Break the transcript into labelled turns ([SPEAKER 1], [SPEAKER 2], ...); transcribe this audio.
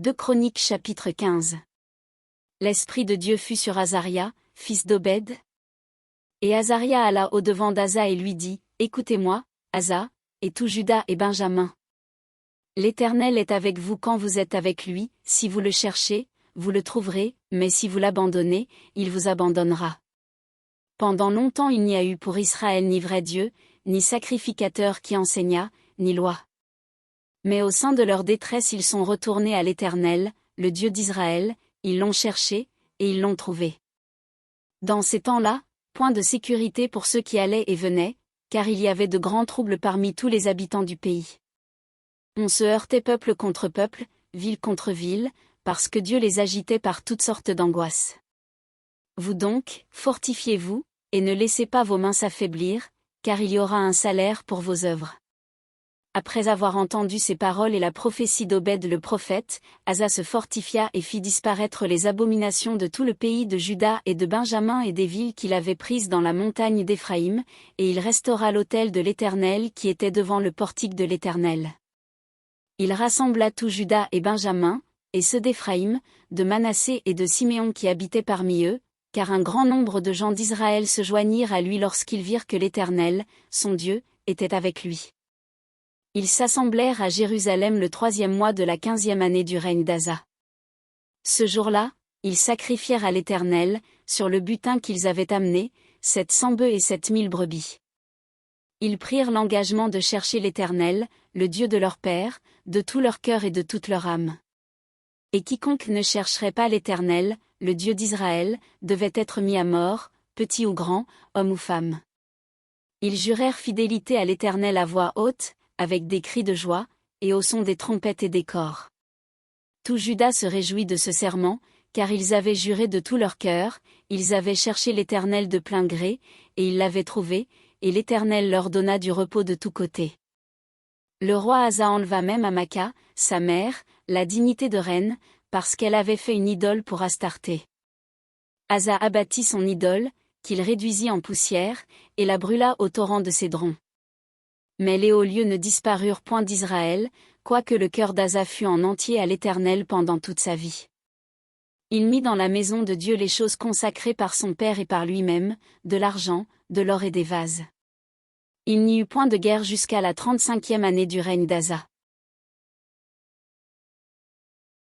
[SPEAKER 1] 2 Chroniques chapitre 15. L'Esprit de Dieu fut sur Azaria, fils d'Obed. Et Azaria alla au-devant d'Asa et lui dit, Écoutez-moi, Asa, et tout Juda et Benjamin. L'Éternel est avec vous quand vous êtes avec lui, si vous le cherchez, vous le trouverez, mais si vous l'abandonnez, il vous abandonnera. Pendant longtemps il n'y a eu pour Israël ni vrai Dieu, ni sacrificateur qui enseignât, ni loi. Mais au sein de leur détresse ils sont retournés à l'Éternel, le Dieu d'Israël, ils l'ont cherché, et ils l'ont trouvé. Dans ces temps-là, point de sécurité pour ceux qui allaient et venaient, car il y avait de grands troubles parmi tous les habitants du pays. On se heurtait peuple contre peuple, ville contre ville, parce que Dieu les agitait par toutes sortes d'angoisses. Vous donc, fortifiez-vous, et ne laissez pas vos mains s'affaiblir, car il y aura un salaire pour vos œuvres. Après avoir entendu ces paroles et la prophétie d'Obed le prophète, Asa se fortifia et fit disparaître les abominations de tout le pays de Juda et de Benjamin et des villes qu'il avait prises dans la montagne d'Éphraïm, et il restaura l'autel de l'Éternel qui était devant le portique de l'Éternel. Il rassembla tout Juda et Benjamin, et ceux d'Éphraïm, de Manassé et de Siméon qui habitaient parmi eux, car un grand nombre de gens d'Israël se joignirent à lui lorsqu'ils virent que l'Éternel, son Dieu, était avec lui. Ils s'assemblèrent à Jérusalem le 3e mois de la 15e année du règne d'Asa. Ce jour-là, ils sacrifièrent à l'Éternel, sur le butin qu'ils avaient amené, 700 bœufs et 7000 brebis. Ils prirent l'engagement de chercher l'Éternel, le Dieu de leur père, de tout leur cœur et de toute leur âme. Et quiconque ne chercherait pas l'Éternel, le Dieu d'Israël, devait être mis à mort, petit ou grand, homme ou femme. Ils jurèrent fidélité à l'Éternel à voix haute, avec des cris de joie, et au son des trompettes et des cors. Tout Juda se réjouit de ce serment, car ils avaient juré de tout leur cœur, ils avaient cherché l'Éternel de plein gré, et ils l'avaient trouvé, et l'Éternel leur donna du repos de tous côtés. Le roi Asa enleva même à Maca, sa mère, la dignité de reine, parce qu'elle avait fait une idole pour Astarté. Asa abattit son idole, qu'il réduisit en poussière, et la brûla au torrent de Cédron. Mais les hauts lieux ne disparurent point d'Israël, quoique le cœur d'Asa fût en entier à l'Éternel pendant toute sa vie. Il mit dans la maison de Dieu les choses consacrées par son père et par lui-même, de l'argent, de l'or et des vases. Il n'y eut point de guerre jusqu'à la 35e année du règne d'Asa.